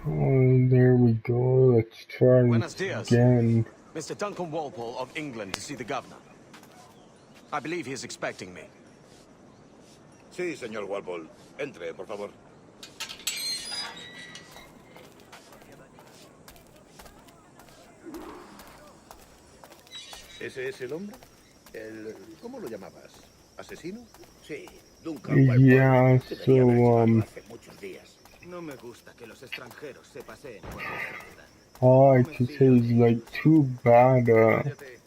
Oh, there we go. Let's try Buenos this dias. again. Mr. Duncan Walpole of England to see the governor. I believe he is expecting me. Sí, señor Walpole. Entre, por favor. ¿Ese es el hombre? ¿Cómo lo llamabas? ¿Asesino? Sí, Duncan Walpole. Yeah, so, Hace muchos días. No me gusta que los extranjeros se paseen por nuestra ciudad. all I can say is, like, too bad, Cállate.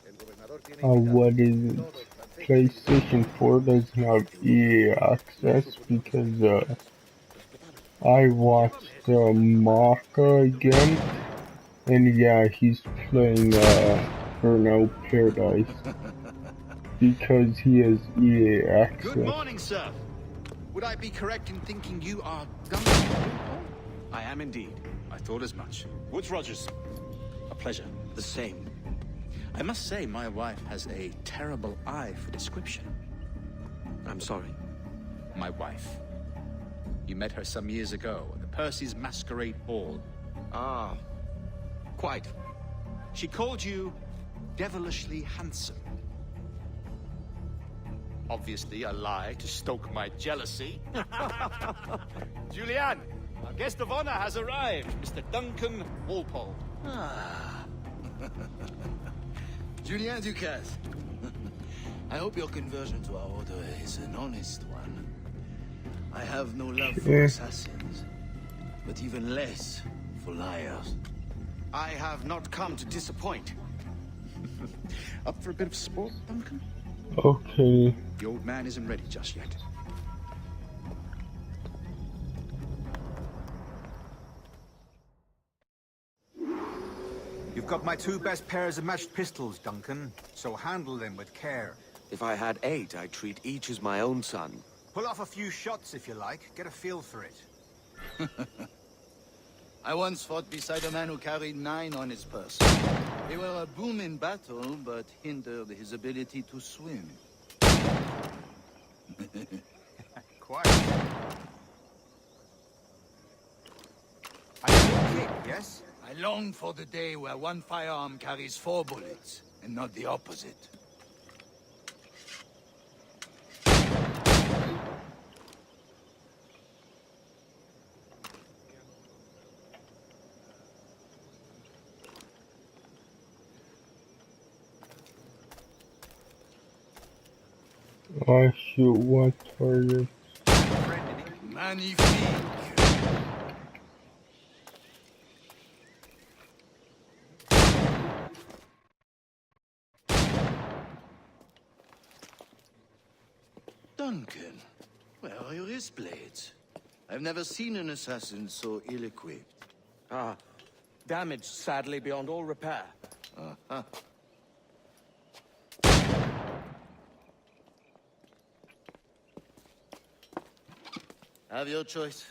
El gobernador tiene what is invitados. Todos franceses. PlayStation 4 doesn't have EA access because, I watched, Maka again, and yeah, he's playing, Burnout Paradise because he has EA access. Good morning, sir. Would I be correct in thinking you are Duncan? I am indeed. I thought as much. Woods Rogers. A pleasure. The same. I must say, my wife has a terrible eye for description. I'm sorry. My wife. You met her some years ago at the Percy's Masquerade Ball. Ah, quite. She called you devilishly handsome. Obviously a lie to stoke my jealousy. Julianne, our guest of honor has arrived, Mr. Duncan Walpole. Julien Ducasse. I hope your conversion to our order is an honest one. I have no love for assassins, but even less for liars. I have not come to disappoint. Up for a bit of sport, Duncan? Okay. The old man isn't ready just yet. You've got my two best pairs of matched pistols, Duncan, so handle them with care. If I had 8, I'd treat each as my own son. Pull off a few shots if you like, get a feel for it. I once fought beside a man who carried 9 on his person. They were a boom in battle, but hindered his ability to swim. Quiet. I can kick, yes? I long for the day where one firearm carries 4 bullets, and not the opposite. I shoot one target. Magnifique! Duncan, where are your wrist blades? I've never seen an assassin so ill-equipped. Ah, damaged sadly beyond all repair. Uh-huh. Have your choice.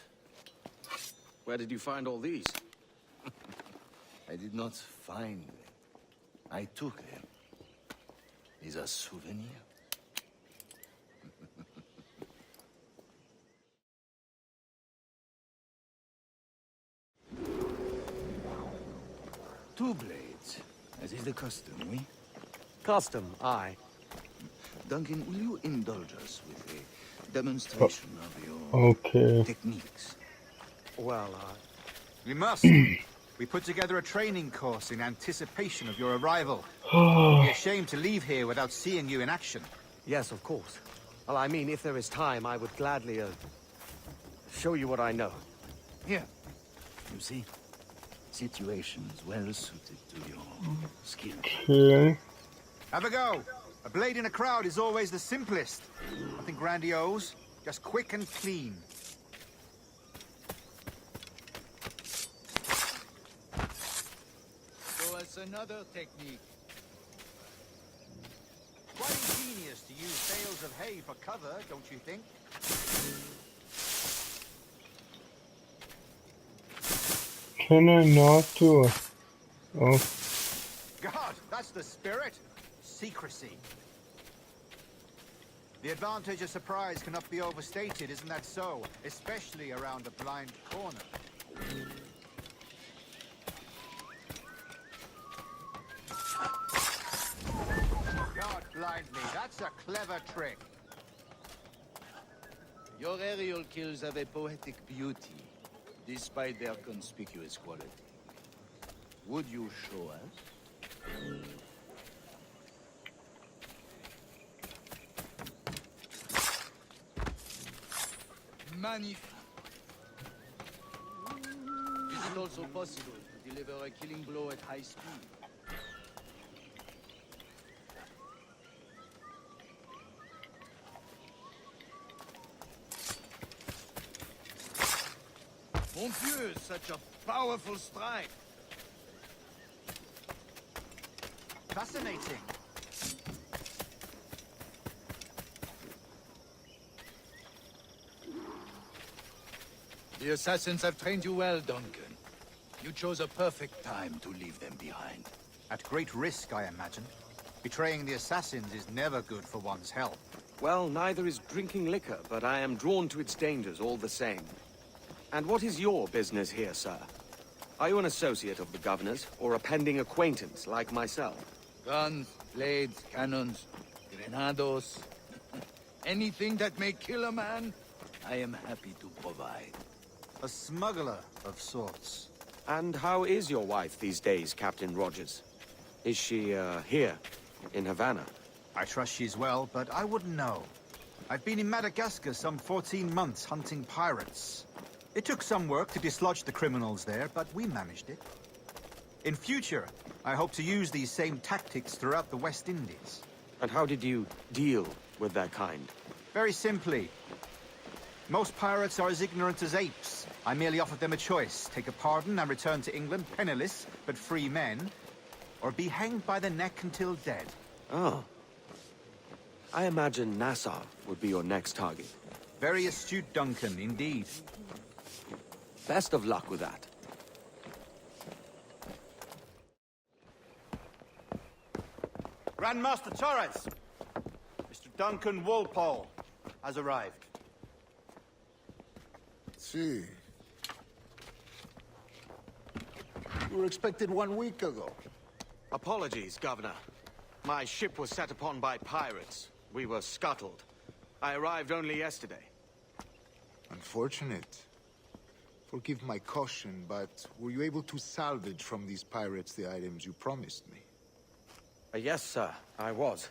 Where did you find all these? I did not find them. I took them. These are souvenirs. Two blades, as is the custom, oui? Custom, aye. Duncan, will you indulge us with a demonstration of your Okay. techniques? Well, We must. We put together a training course in anticipation of your arrival. Oh, Be ashamed to leave here without seeing you in action. yes, of course. Well, I mean, if there is time, I would gladly, show you what I know. Here. You see? Situations well suited to your skill. okay. Have a go. A blade in a crowd is always the simplest. Nothing grandiose, just quick and clean. Show us another technique. Quite ingenious to use bales of hay for cover, don't you think? Can I not do it? Oh, God, that's the spirit. Secrecy. The advantage of surprise cannot be overstated, isn't that so? Especially around a blind corner. behind me. That's a clever trick. Your aerial kills have a poetic beauty, despite their conspicuous quality. Would you show us? Magnifique. Is it also possible to deliver a killing blow at high speed? Mon Dieu, such a powerful strike! Fascinating. The assassins have trained you well, Duncan. You chose a perfect time to leave them behind. At great risk, I imagine. Betraying the assassins is never good for one's health. Well, neither is drinking liquor, but I am drawn to its dangers all the same. And what is your business here, sir? Are you an associate of the governor's, or a pending acquaintance like myself? Guns, blades, cannons, grenados. Anything that may kill a man, I am happy to provide. A smuggler of sorts. And how is your wife these days, Captain Rogers? Is she, here, in Havana? I trust she's well, but I wouldn't know. I've been in Madagascar some 14 months hunting pirates. It took some work to dislodge the criminals there, but we managed it. In future, I hope to use these same tactics throughout the West Indies. And how did you deal with their kind? Very simply. Most pirates are as ignorant as apes. I merely offered them a choice. Take a pardon and return to England penniless, but free men, or be hanged by the neck until dead. Oh. I imagine Nassau would be your next target. Very astute, Duncan, indeed. Best of luck with that. Grandmaster Torres! Mr. Duncan Walpole has arrived. See. You were expected 1 week ago. Apologies, Governor. My ship was set upon by pirates. We were scuttled. I arrived only yesterday. Unfortunate. Forgive my caution, but were you able to salvage from these pirates the items you promised me? Yes, sir, I was.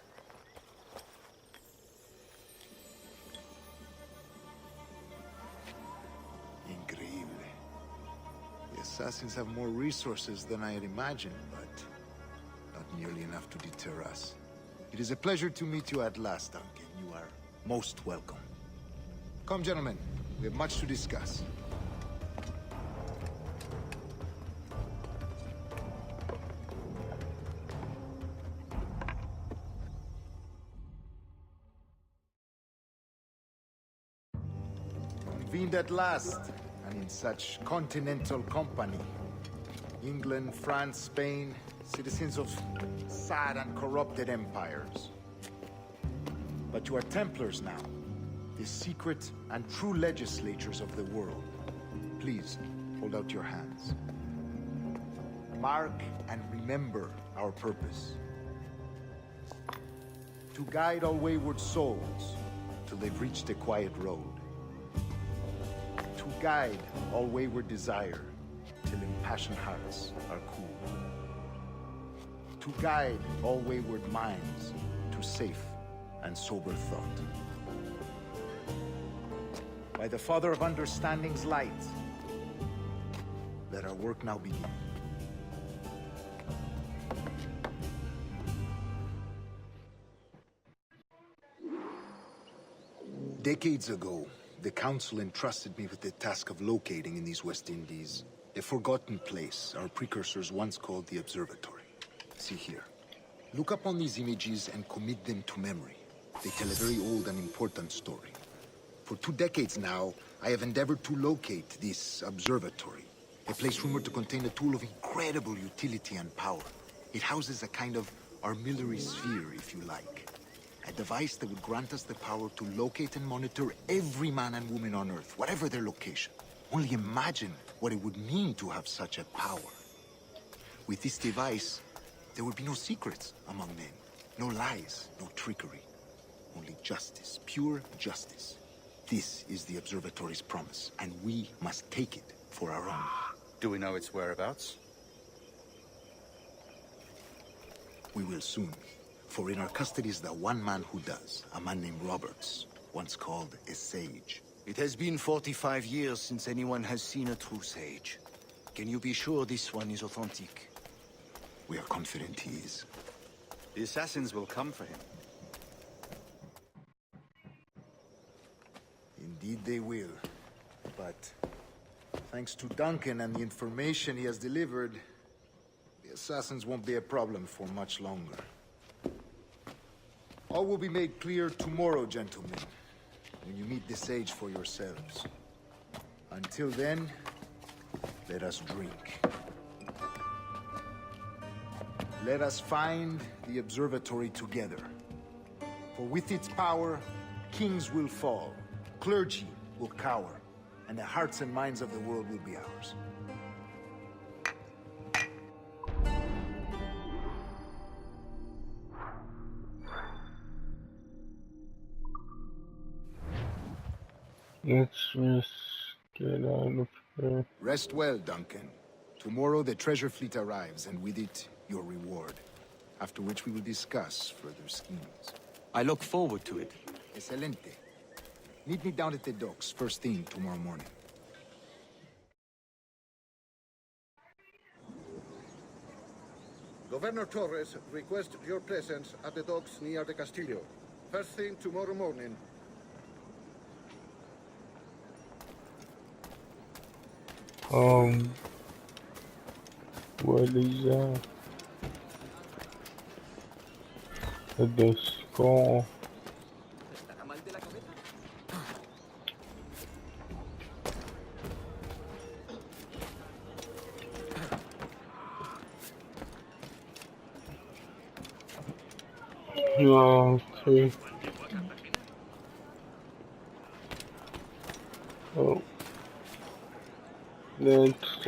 Increíble. The assassins have more resources than I had imagined, but not nearly enough to deter us. It is a pleasure to meet you at last, Duncan. You are most welcome. Come, gentlemen. We have much to discuss. Convened at last, and in such continental company. England, France, Spain, citizens of sad and corrupted empires. But you are Templars now, the secret and true legislators of the world. Please, hold out your hands. Mark and remember our purpose. To guide all wayward souls till they've reached a quiet road. To guide all wayward desire till impassioned hearts are cool. To guide all wayward minds to safe and sober thought. By the Father of Understanding's light, let our work now begin. Decades ago, the Council entrusted me with the task of locating in these West Indies a forgotten place our precursors once called the Observatory. See here. Look upon these images and commit them to memory. They tell a very old and important story. For 2 decades now, I have endeavored to locate this observatory, a place rumored to contain a tool of incredible utility and power. It houses a kind of armillary sphere, if you like. A device that would grant us the power to locate and monitor every man and woman on Earth, whatever their location. Only imagine what it would mean to have such a power. With this device, there would be no secrets among men. No lies, no trickery. Only justice, pure justice. This is the Observatory's promise, and we must take it for our own. Do we know its whereabouts? We will soon. For in our custody is the one man who does, a man named Roberts, once called a sage. It has been 45 years since anyone has seen a true sage. Can you be sure this one is authentic? We are confident he is. The assassins will come for him. Indeed they will. But thanks to Duncan and the information he has delivered, the assassins won't be a problem for much longer. All will be made clear tomorrow, gentlemen, when you meet the sage for yourselves. Until then, let us drink. Let us find the observatory together. For with its power, kings will fall, clergy will cower, and the hearts and minds of the world will be ours. Let's just get out of here. Rest well, Duncan. Tomorrow the treasure fleet arrives, and with it, your reward. After which we will discuss further schemes. I look forward to it. Excelente. Meet me down at the docks first thing tomorrow morning. Governor Torres requests your presence at the docks near the Castillo. First thing tomorrow morning. What is that? The skull. Okay. Oh. Let's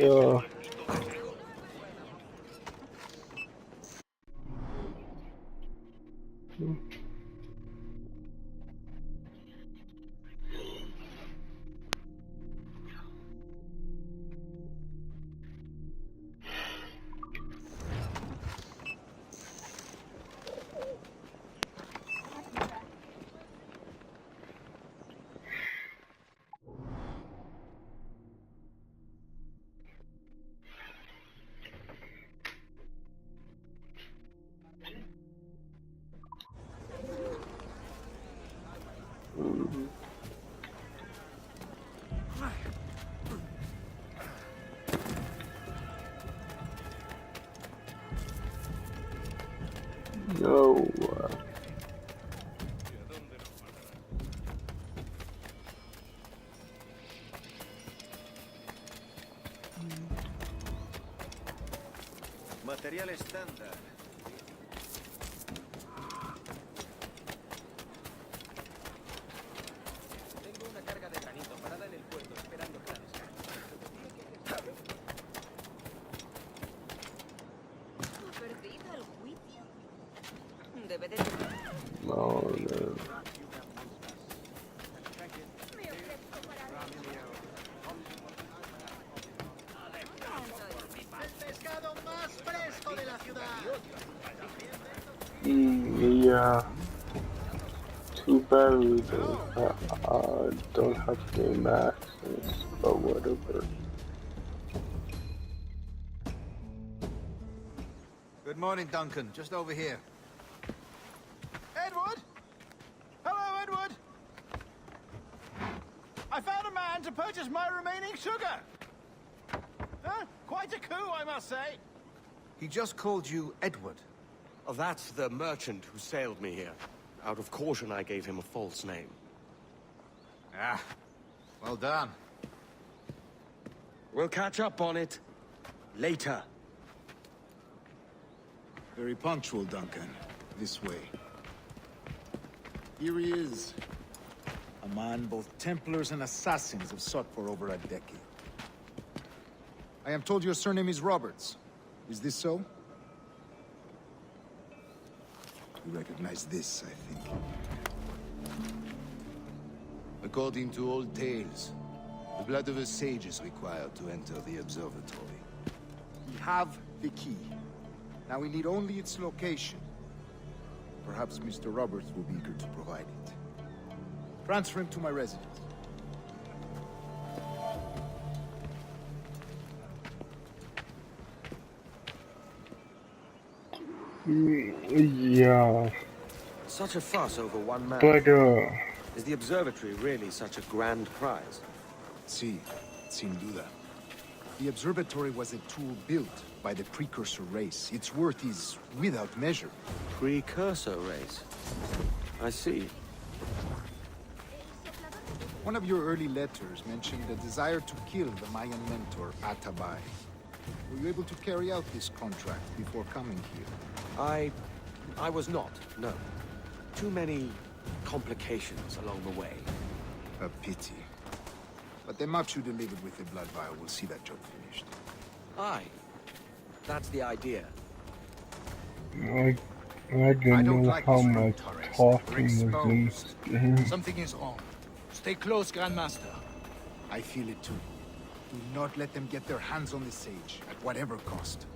no. Material estándar. Tengo una carga de granito parada en el puerto esperando que la descargue. ¿Ha perdido el juicio? Debe de... No, no. Yeah. Too bad we don't have game access, but whatever. Good morning, Duncan. Just over here. Edward? Hello, Edward! I found a man to purchase my remaining sugar! Huh? Quite a coup, I must say. He just called you Edward. Oh, that's the merchant who sailed me here. Out of caution, I gave him a false name. Ah, well done. We'll catch up on it later. Very punctual, Duncan. This way. Here he is. A man both Templars and Assassins have sought for over a decade. I am told your surname is Roberts. Is this so? You recognize this, I think. According to old tales, the blood of a sage is required to enter the observatory. We have the key. Now we need only its location. Perhaps Mr. Roberts will be eager to provide it. Transfer him to my residence. Yeah, Such a fuss over one man. but Is the observatory really such a grand prize? Sí, sin duda. The observatory was a tool built by the precursor race. Its worth is without measure. Precursor race. I see. One of your early letters mentioned the desire to kill the Mayan mentor, Atabay. Were you able to carry out this contract before coming here? I was not, no. Too many complications along the way. A pity. But the maps you delivered with the blood vial will see that job finished. Aye. That's the idea. I don't don't know like how this room, much Torres. talking was in this game. Something is wrong. Stay close, Grandmaster. I feel it too. Do not let them get their hands on the sage, at whatever cost.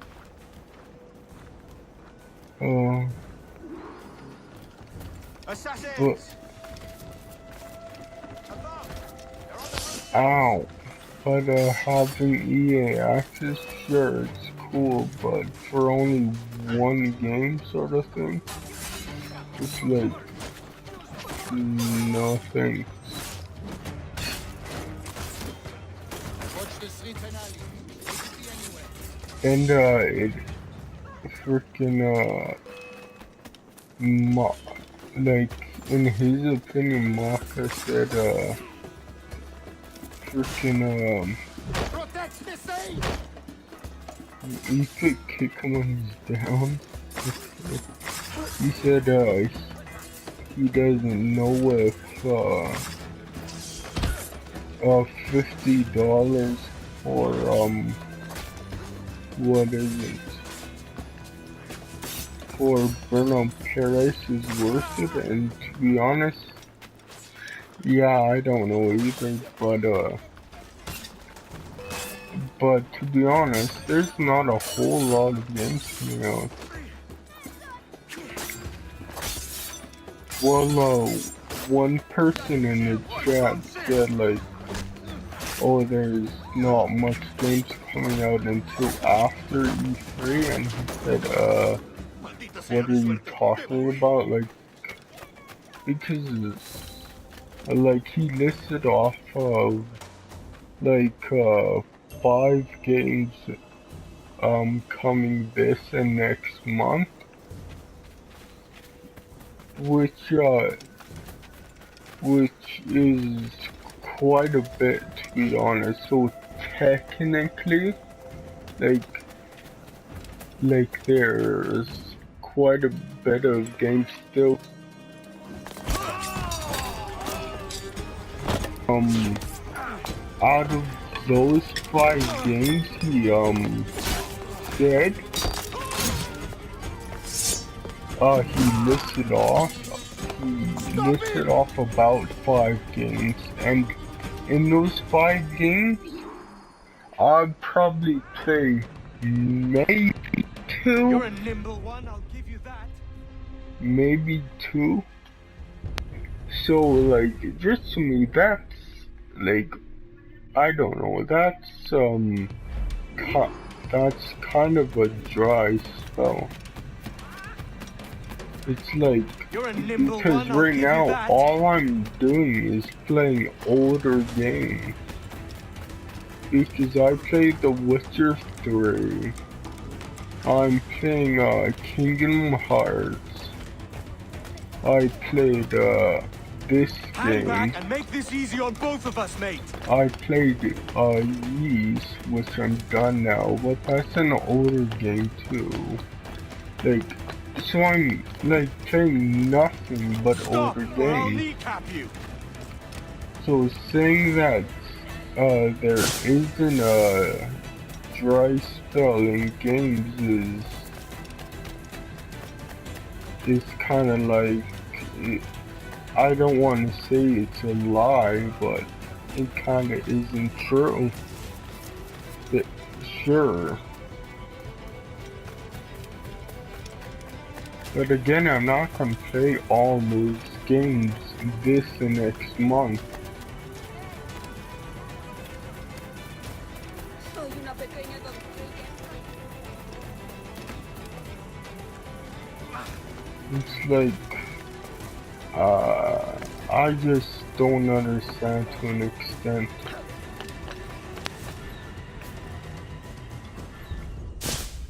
Assassins! Ow. But having EA access, sure, it's cool, but for only one game sort of thing, it's like, no thanks. Watch the street and alley. Safety anywhere. And it freaking like in his opinion, Maka said freaking Protect the sage! you could kick him when he's down. He said he doesn't know if $50 for what is it? For Burnout Paradise is worth it, and to be honest, yeah, I don't know either, but to be honest, there's not a whole lot of games coming out. Well, one person in the chat said like, oh, there's not much games coming out until after E3, and he said, what are you talking about? Like, because, like, he listed off, like, 5 games, coming this and next month, which is quite a bit, to be honest. So technically, like there's quite a bit of games still. Out of those 5 games, he said, he listed off about 5 games, and in those 5 games, I'd probably play maybe 2. You're a nimble one, I'll give you that. Maybe 2. So, like, just to me, that's, like, I don't know, that's kind of a dry spell. It's like, because right now, all I'm doing is playing older games. Because I played The Witcher 3. I'm playing, Kingdom Hearts. I played, this Hang back game. and make this easy on both of us, mate. I played, Ys, which I'm done now, but that's an older game too. Like, so I'm, like, playing nothing but Stop, older or I'll games. kneecap you. So saying that, there isn't a dry spell in games is kind of like, I don't want to say it's a lie, but it kind of isn't true. But sure. But again, I'm not gonna play all those games this and next month. Soy una pequeña doncella. It's like, I just don't understand to an extent.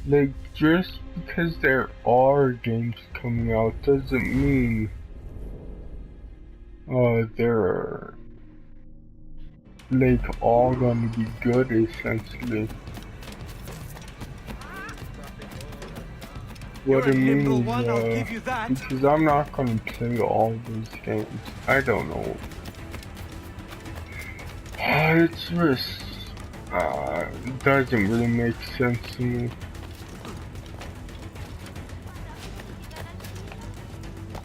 Like, just because there are games coming out doesn't mean they're like all gonna be good, essentially. What it means, because I'm not gonna play all those games. I don't know. It's just doesn't really make sense to me.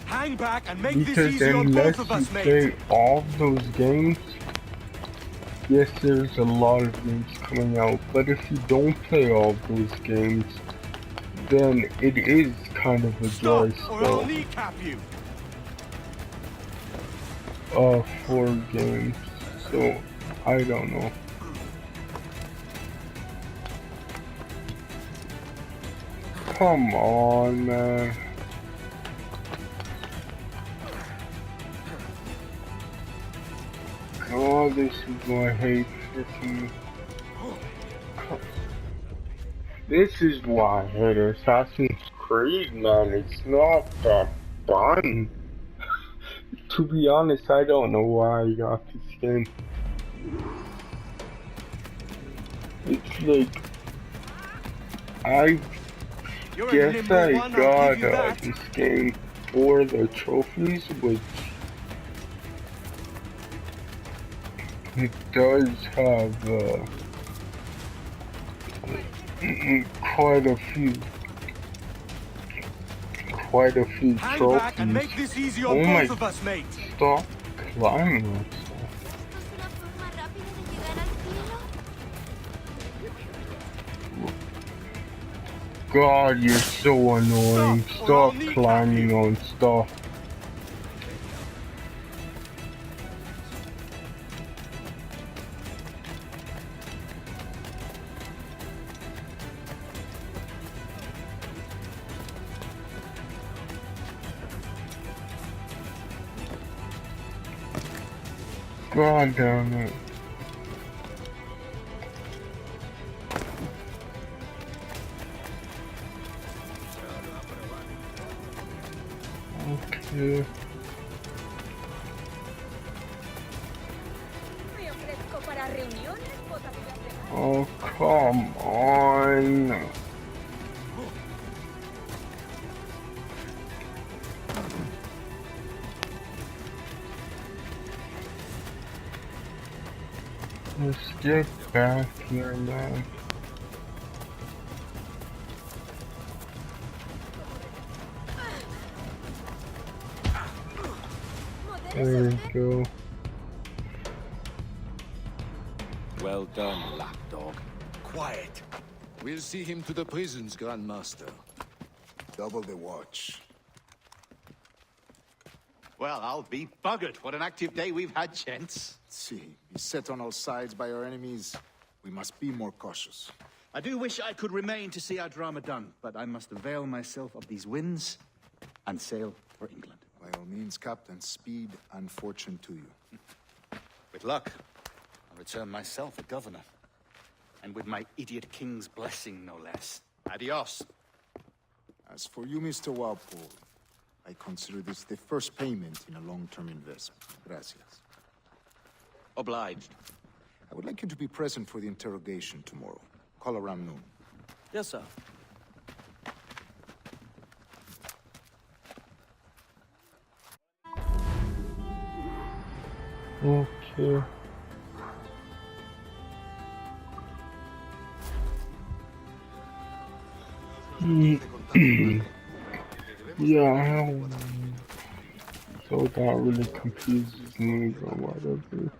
Hang back and make this Because easy on unless both of you us, mate. play all those games, yes, there's a lot of games coming out, but if you don't play all those games, then it is kind of a dry Stop, or I'll spell kneecap you. for games. So I don't know. Come on, man. Oh, this is why I hate freaking. This is why I hate Assassin's Creed, man. It's not that fun. To be honest, I don't know why I got this game. It's like, I You're a guess nimble I one, I'll got give you that. this game for the trophies, which it does have quite a few Hang trophies. back and make this easy on Oh my, both of us, mate. stop climbing that stuff. ¿Esto es una forma rápida de llegar al cielo? God, you're so annoying. Stop, or Stop I'll kneecap climbing on stuff. God damn it. Okay. Me ofrezco para reuniones, botadillas de... Oh, come on. Let's get back here, man. There we go. Well done, lapdog. Quiet. We'll see him to the prisons, Grandmaster. Double the watch. Well, I'll be buggered. What an active day we've had, gents. See, beset on all sides by our enemies, we must be more cautious. I do wish I could remain to see our drama done, but I must avail myself of these winds and sail for England. By all means, Captain, speed and fortune to you. With luck, I'll return myself a governor. And with my idiot king's blessing, no less. Adios. As for you, Mr. Walpole, I consider this the first payment in a long-term investment. Gracias. Obliged. I would like you to be present for the interrogation tomorrow. Call around noon. Yes, sir. Okay. Yeah, so that really confuses me or whatever.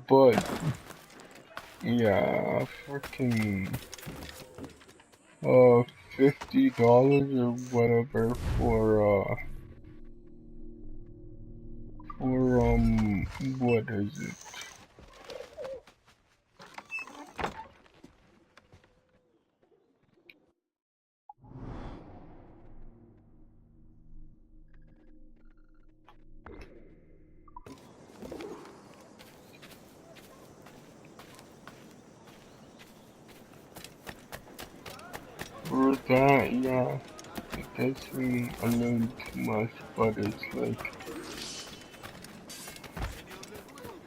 But yeah, freaking $50 or whatever for what is it? For that, yeah, it does seem a little too much, but it's like,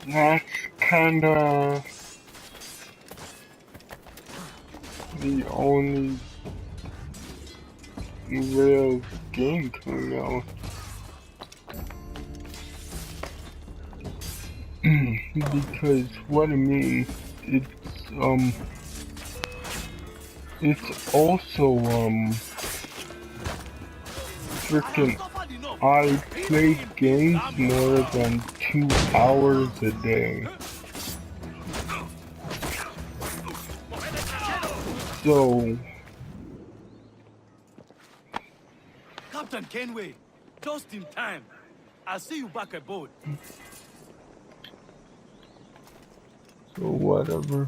that's kinda the only real game coming out. Because what I mean, it's also, freaking, I play games more than 2 hours a day. So, Captain Kenway, just in time. I'll see you back aboard. so whatever.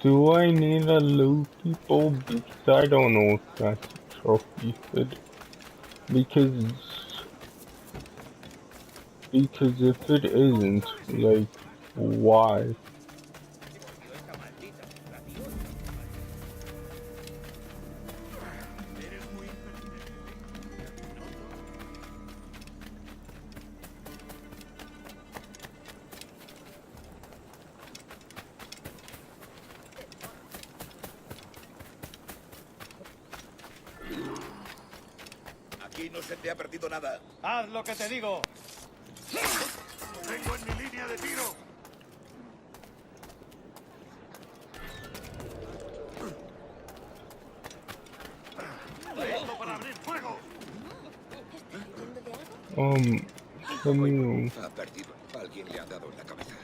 Do I need a loot people? Because I don't know if that's a trophy fit. Because if it isn't, like, why? Aquí no se te ha perdido nada. Haz lo que te digo. Tengo en mi línea de tiro. Listo para abrir fuego. Ha perdido. Alguien le ha dado en la cabeza.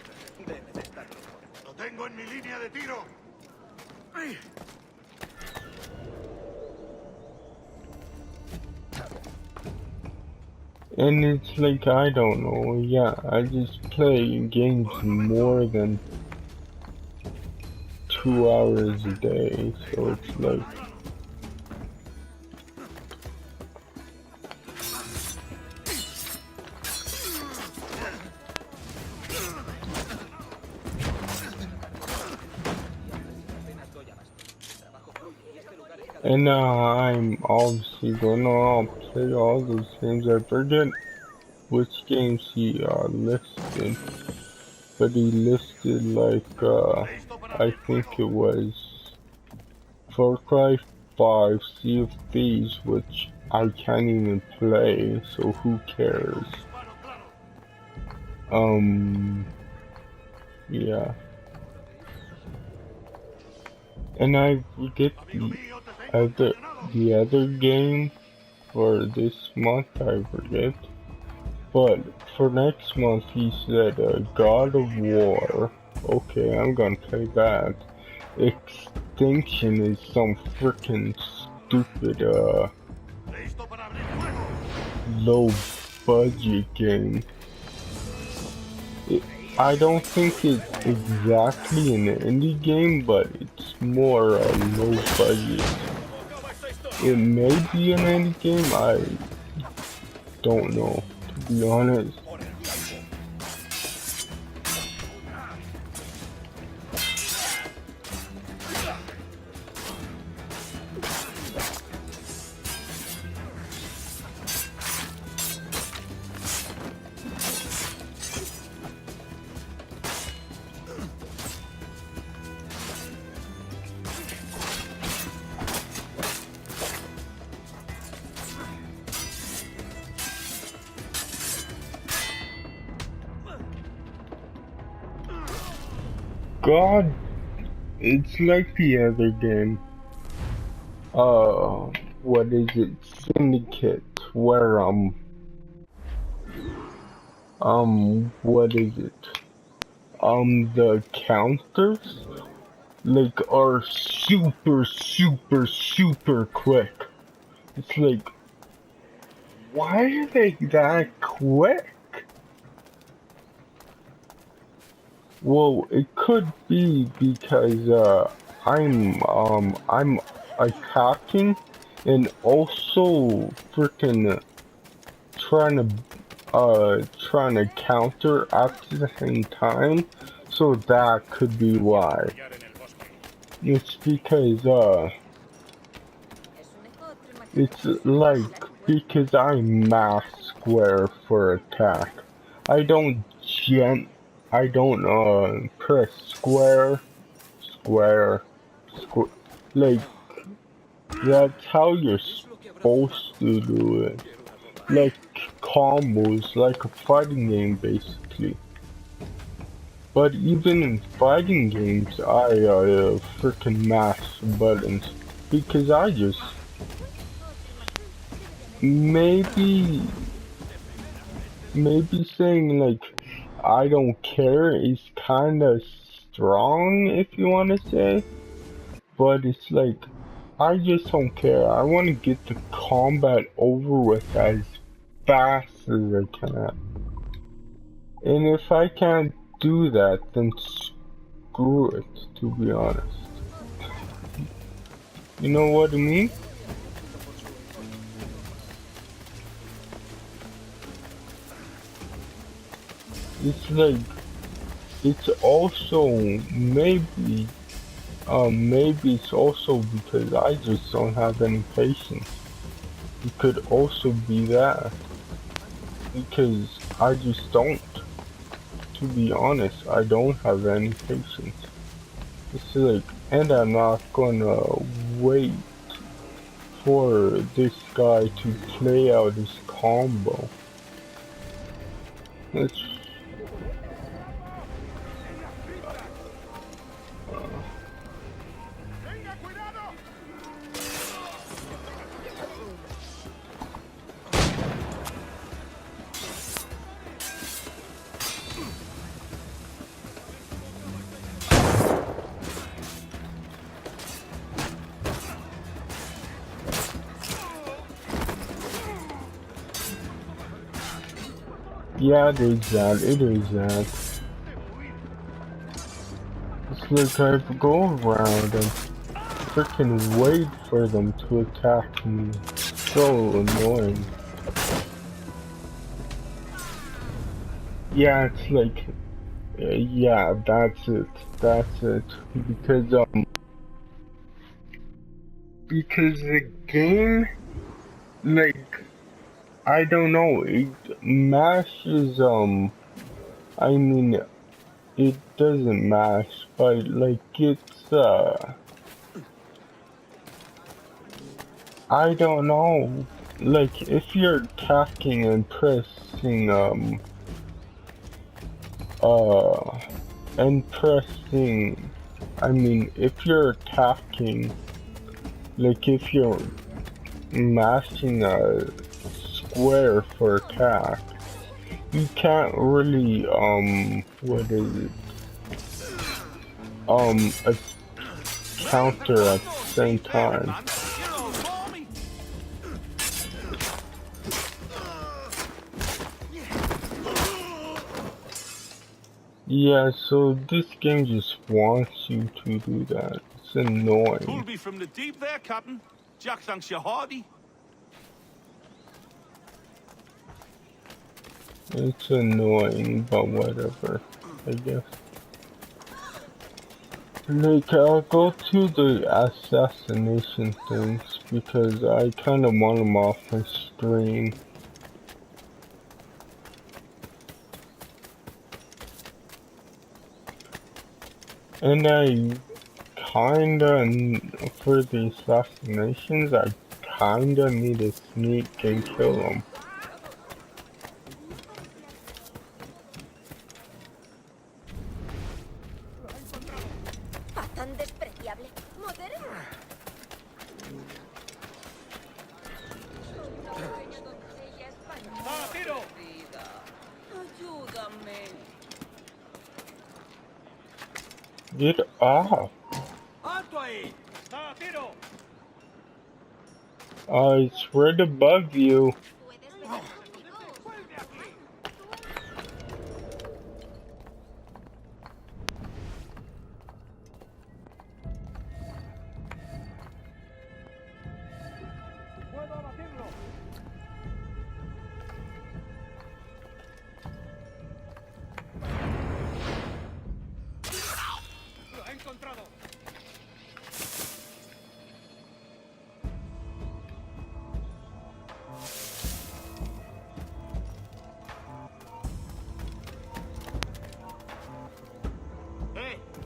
Debe de estar loco. Lo tengo en mi línea de tiro. And it's like, I don't know, yeah, I just play games more than 2 hours a day, so it's like, and I'm obviously gonna play all those games. I forget which games he listed, but he listed like I think it was Far Cry 5, Sea of Thieves, which I can't even play, so who cares? Yeah. And I forget the other game for this month, I forget. But for next month he said God of War. Okay, I'm gonna play that. Extinction is some freaking stupid low budget game. I don't think it's exactly an indie game, but it's more low budget. It may be an indie game, I don't know, to be honest. God, it's like the other game. What is it? Syndicate, where, what is it? The counters, like, are super, super, super quick. It's like, why are they that quick? Well, it could be because, I'm attacking and also freaking trying to counter at the same time, so that could be why. It's because, it's like, because I mash square for attack. I don't press square, like, that's how you're supposed to do it. Like combos, like a fighting game basically. But even in fighting games, I freaking mash buttons because I just maybe saying like I don't care is kind of strong if you want to say, but it's like I just don't care. I want to get the combat over with as fast as I can. And if I can't do that, then screw it, to be honest. You know what I mean? It's like, it's also maybe it's also because I just don't have any patience. It could also be that. Because I just don't. To be honest, I don't have any patience. It's like, and I'm not gonna wait for this guy to play out his combo. It's... Yeah, it is that. It's like I have to go around and freaking wait for them to attack me. So annoying. Yeah, it's like, yeah, that's it. Because the game, like, I don't know, it mashes, I mean, it doesn't mash, but, like, it's, I don't know, like, if you're attacking and pressing, I mean, if you're attacking, like, if you're mashing a square for attack, you can't really, what is it? A counter at the same time. Yeah, so this game just wants you to do that. It's annoying. Pull me from the deep there, Captain. Jack thanks you hearty. It's annoying, but whatever, I guess. Like, I'll go to the assassination things because I kind of want them off my screen. And I kinda, for the assassinations, I kinda need to sneak and kill them. Get off. It's right above you. ¿Puedes venir conmigo?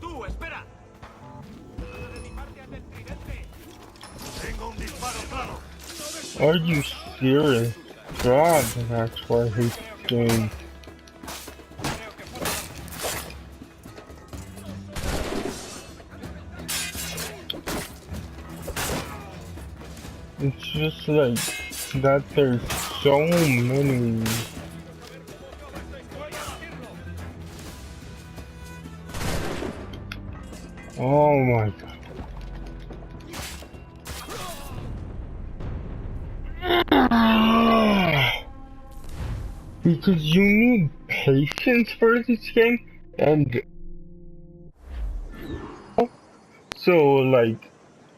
¡Tú, espera! Tengo un disparo claro. Are you serious? God, that's why I hate this game. It's just like that there's so many. Oh my god. Because you need patience for this game, and so like,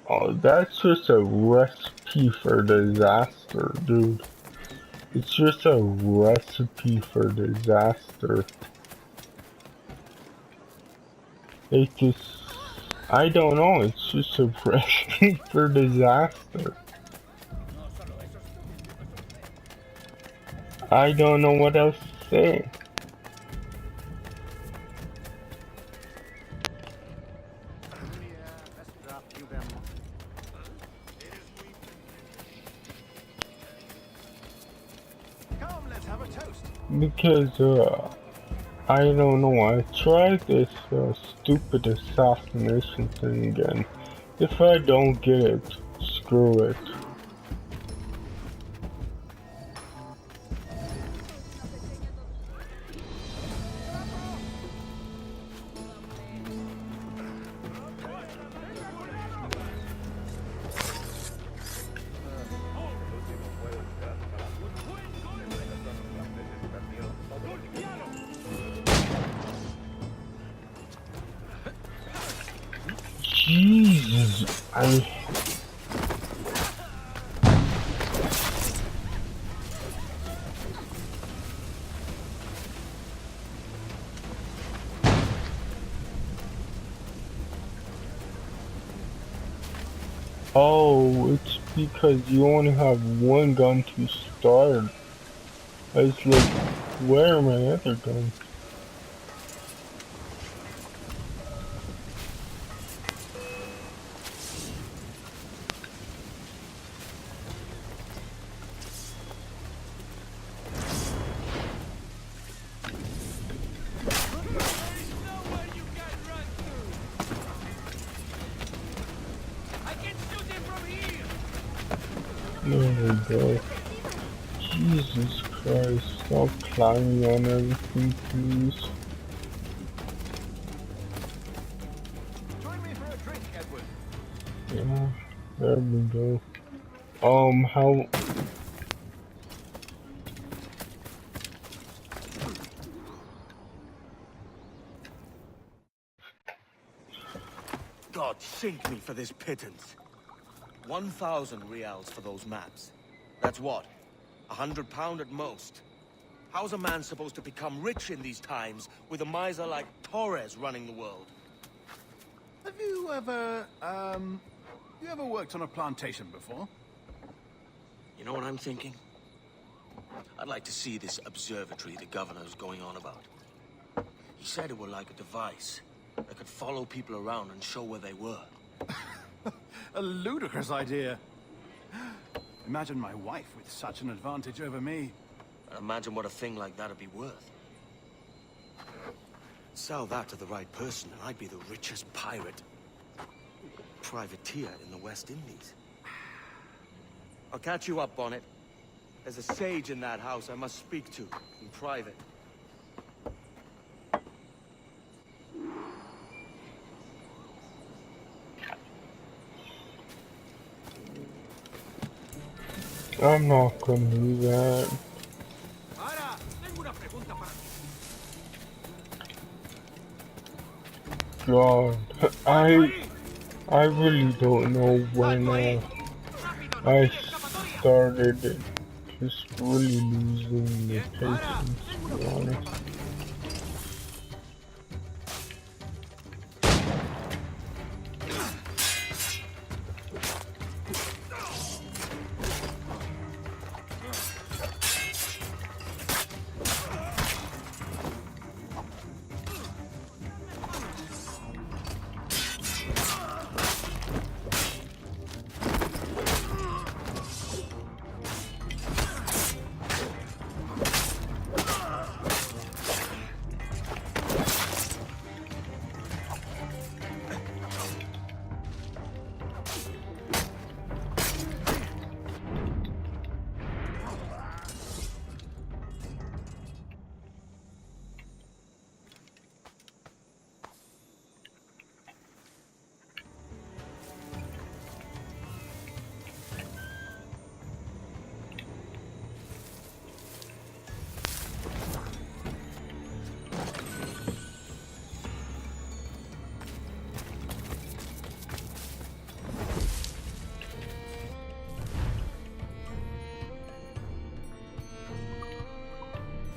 oh, that's just a recipe for disaster, dude. It's just a recipe for disaster. It just, I don't know, it's just a recipe for disaster. I don't know what else to say. Come, let's have a toast. Because, I don't know, I tried this stupid assassination thing again. If I don't get it, screw it. Jesus, Oh, it's because you only have one gun to start. I was like, where are my other guns? There we go. Jesus Christ, stop climbing on everything, please. Join me for a drink, Edward. Yeah, there we go. How... God sink me for this pittance. 1,000 reals for those maps. That's what? £100 at most. How's a man supposed to become rich in these times with a miser like Torres running the world? Have you ever worked on a plantation before? You know what I'm thinking? I'd like to see this observatory the governor's going on about. He said it were like a device that could follow people around and show where they were. A ludicrous idea. Imagine my wife with such an advantage over me. And imagine what a thing like that'd be worth. Sell that to the right person and I'd be the richest pirate. Privateer in the West Indies. I'll catch you up, Bonnet. There's a sage in that house I must speak to, in private. I'm not gonna do that. Ahora, tengo una pregunta para ti. God, I really don't know when I started just really losing the patience, to be honest.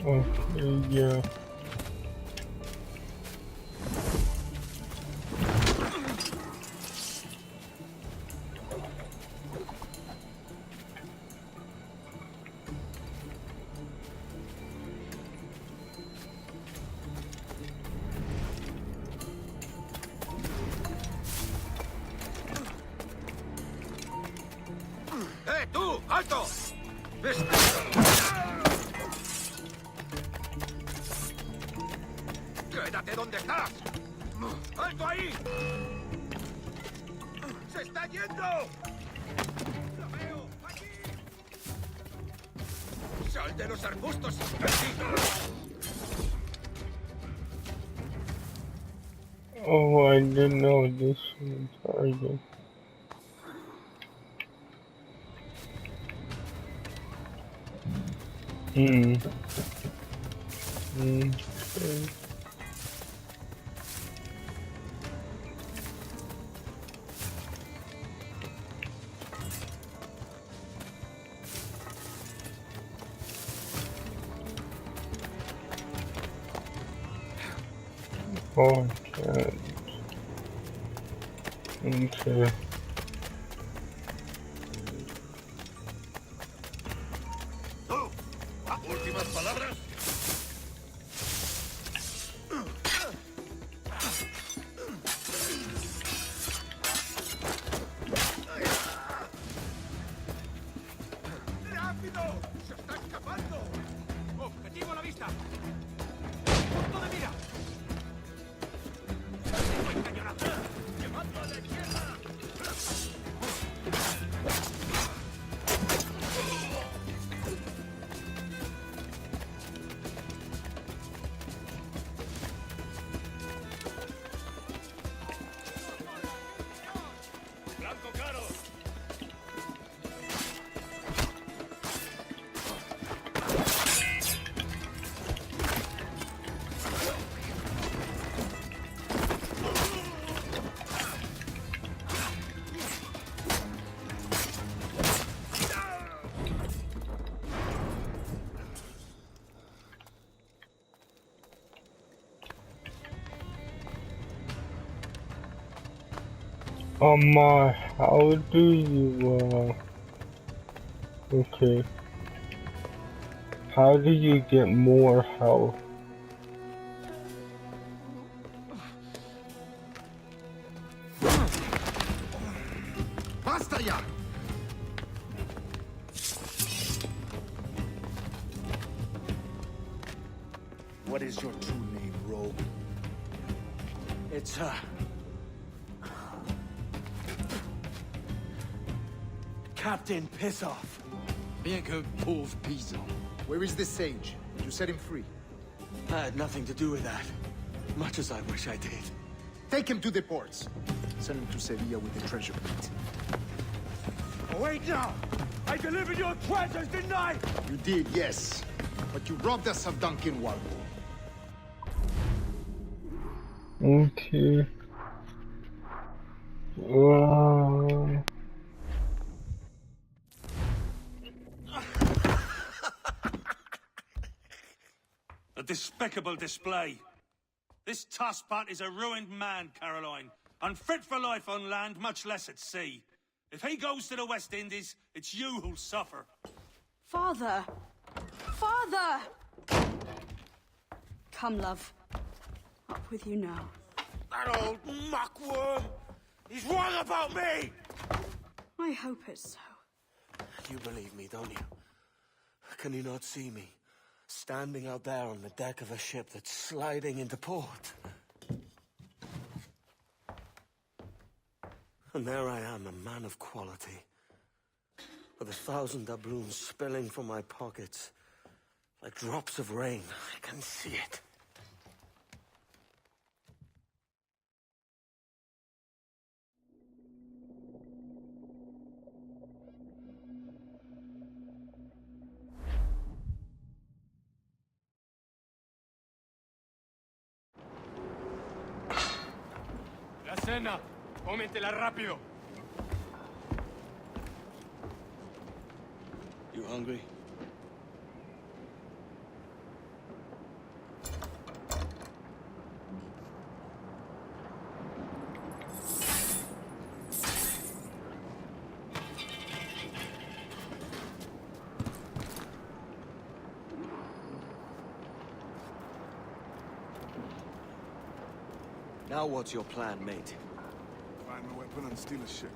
Okay, yeah. ¡Tú! ¡Alto! ¡Quédate donde estás! ¡Alto ahí! ¡Se está yendo! ¡Lo veo! ¡Aquí! ¡Sal de los arbustos, imbécil! Oh, I didn't know this was a target. Okay. Oh, I can't. Okay. ¿Últimas palabras? ¡Rápido! ¡Se está escapando! ¡Objetivo a la vista! ¡Punto de mira! ¡Buen cañonazo! ¡Llevando a la izquierda! ¡Blanco claro! How do you, okay. How do you get more health? ¡Basta ya! What is your true name, rogue? It's, Captain Pissoff. Bien que pauvre paysan. Where is the sage? Did you set him free? I had nothing to do with that. Much as I wish I did. Take him to the ports. Send him to Sevilla with the treasure plate. Wait now! I delivered your treasures, didn't I? You did, yes. But you robbed us of Duncan Walpole. Okay. A despicable display. This Tosspot is a ruined man, Caroline. Unfit for life on land, much less at sea. If he goes to the West Indies, it's you who'll suffer. Father! Father! Come, love. Up with you now. That old muckworm! He's wrong about me! I hope it's so. You believe me, don't you? Can you not see me? Standing out there on the deck of a ship that's sliding into port. And there I am, a man of quality. With 1,000 doubloons spilling from my pockets. Like drops of rain. I can see it. La cena. Cómetela rápido. You hungry? Now what's your plan, mate? Find a weapon and steal a ship.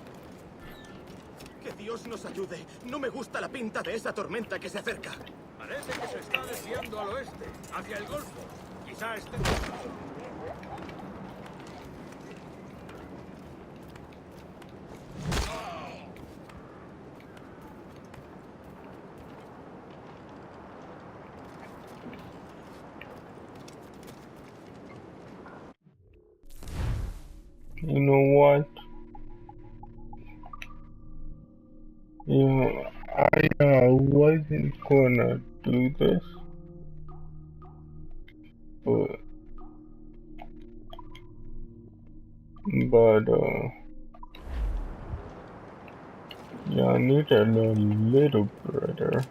Que Dios nos ayude. No me gusta la pinta de esa tormenta que se acerca. Parece que se está desviando al oeste, hacia el Golfo. Quizá esté... You know what? Yeah, I wasn't gonna do this, but yeah, I need a little better.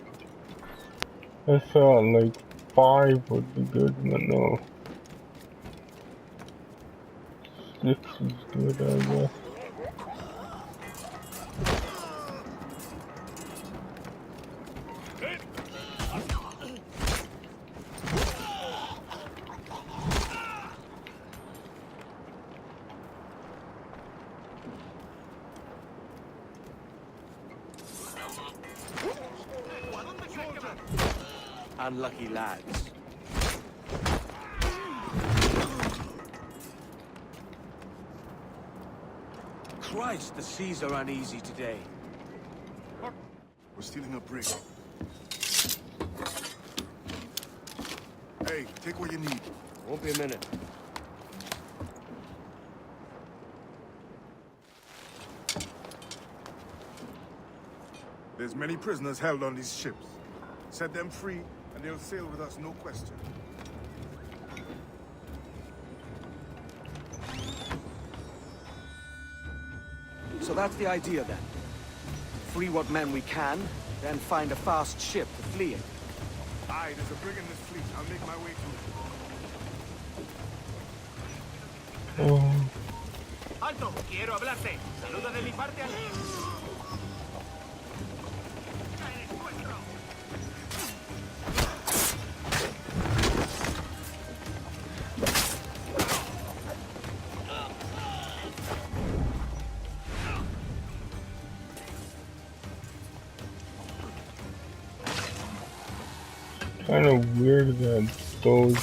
I thought like 5 would be good, but no. 6 is good, I guess. Unlucky lads. Christ, the seas are uneasy today. We're stealing a brig. Hey, take what you need. Won't be a minute. There's many prisoners held on these ships. Set them free, and they'll sail with us, no question. So that's the idea then. Free what men we can, then find a fast ship to flee in. Aye, there's a brig in this fleet. I'll make my way to it. ¡Alto! ¡Quiero hablarte! ¡Saluda de mi parte al... Kind of weird that those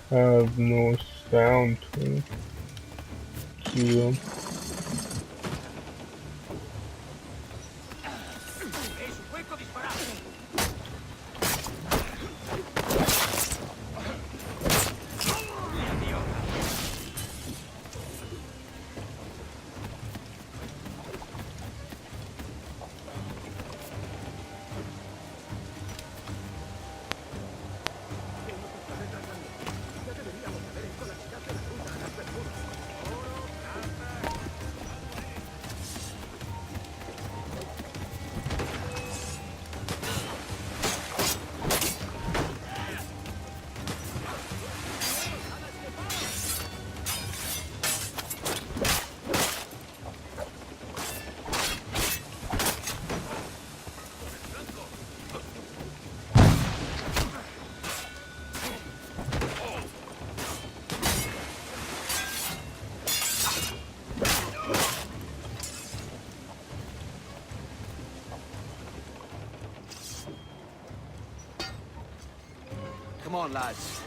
have no sound to them. on, lads.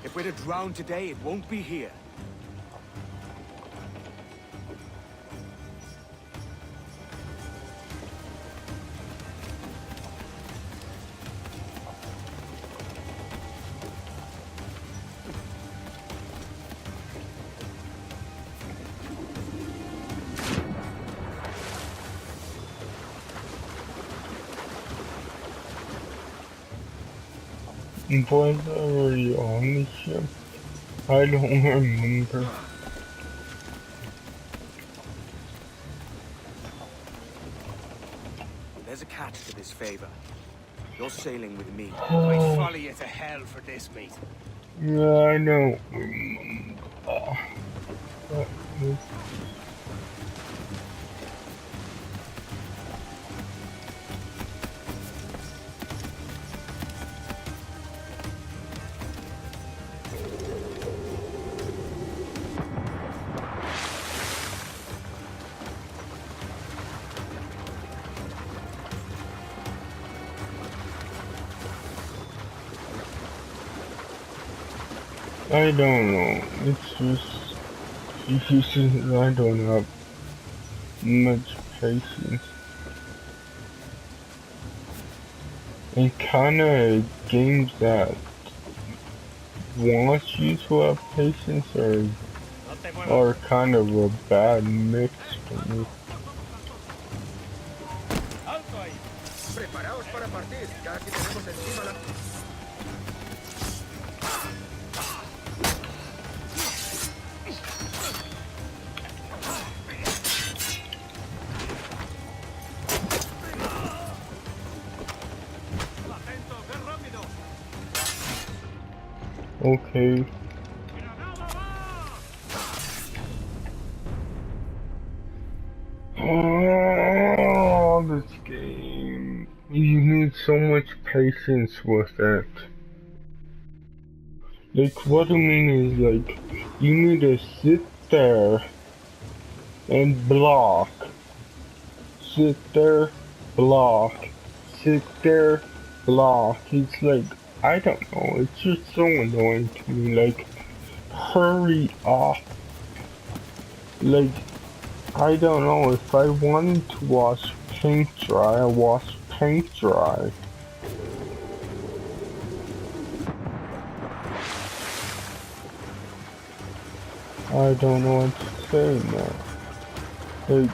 If we're to drown today, it won't be here. Was I already on the ship? I don't remember. There's a catch to this favor. You're sailing with me. I'd follow you to hell for this, mate. Yeah, I don't remember. That was... I don't know, it's just I don't have much patience. And kinda games that want you to have patience are kind of a bad mix for me. Preparaos para partir. Casi tenemos encima la... Okay. Oh, this game. You need so much patience with it. Like, what I mean is, like, you need to sit there and block. Sit there, block. Sit there, block. It's like, I don't know, it's just so annoying to me, like, hurry up. Like, I don't know, if I wanted to wash paint dry, I wash paint dry. I don't know what to say now. Like,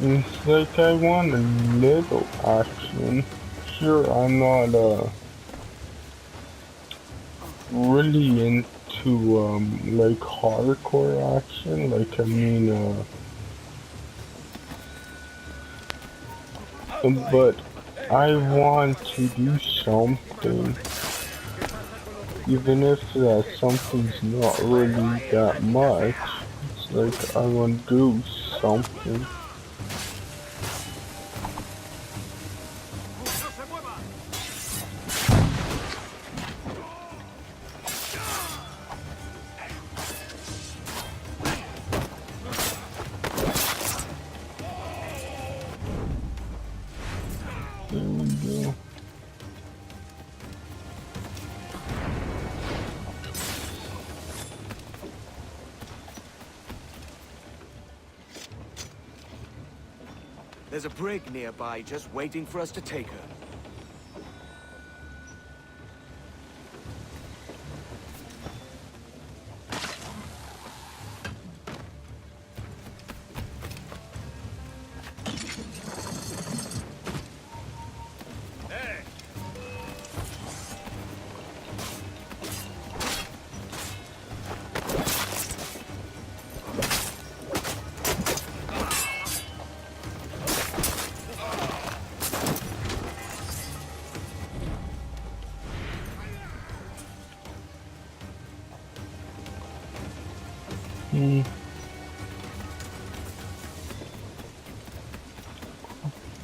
it's like I want a little action. Sure, I'm not really into like hardcore action. Like, I mean, but I want to do something, even if that something's not really that much. It's like I want to do something. There we go. There's a brig nearby just waiting for us to take her.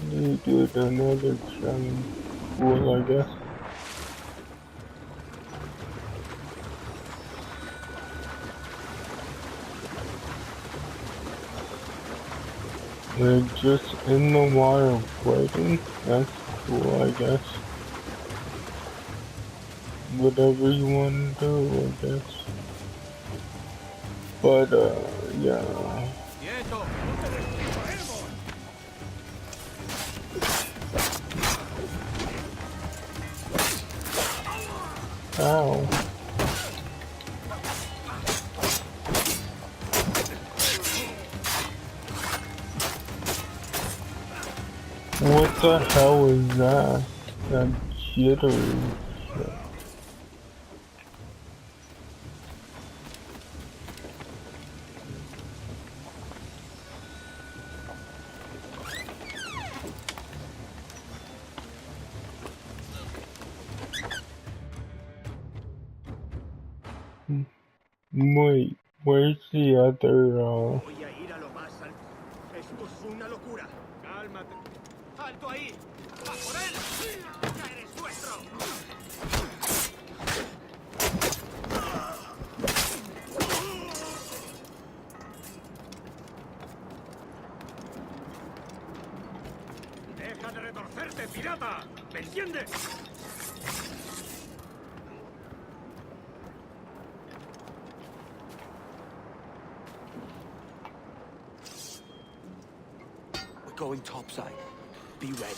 They did another challenge. Cool, I guess. They're just in the wild fighting. That's cool, I guess. Whatever you want to do, I guess. But, yeah. Ow. What the hell is that? That jittery shit. Wait, where's the other, Voy a ir a lo más alto. Esto es una locura. Cálmate. ¡Alto ahí! ¡A por él! ¡Ya eres nuestro! ¡Deja de retorcerte, pirata! ¿Me entiendes? Going topside. Be ready.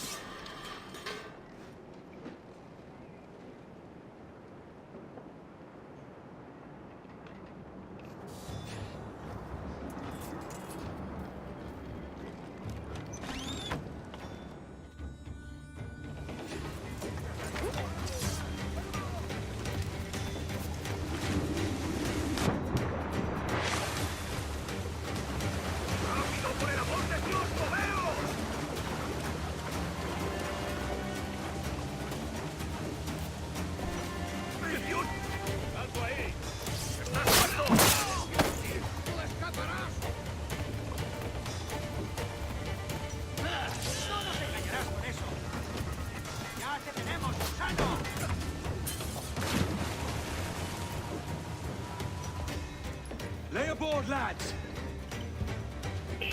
Lay aboard, lads.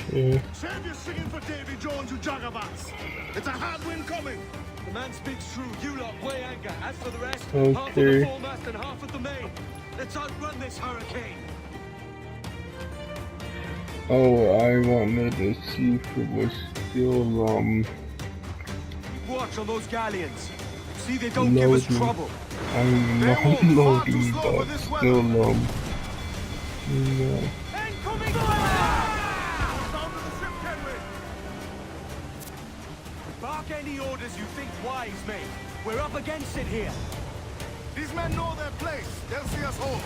Okay. Save your singing for Davy Jones, you jagabats. It's a hard wind coming. The man speaks true. You lot weigh anchor. As for the rest, Okay. half of the foremast and half of the main. Let's outrun this hurricane. Oh, I wanted to see if it was still, Watch on those galleons. See they don't give us loading. trouble. I'm not loading, but still, no. Incoming fire! Down to the ship, Kenway! Bark any orders you think wise, mate. We're up against it here. These men know their place. They'll see us home.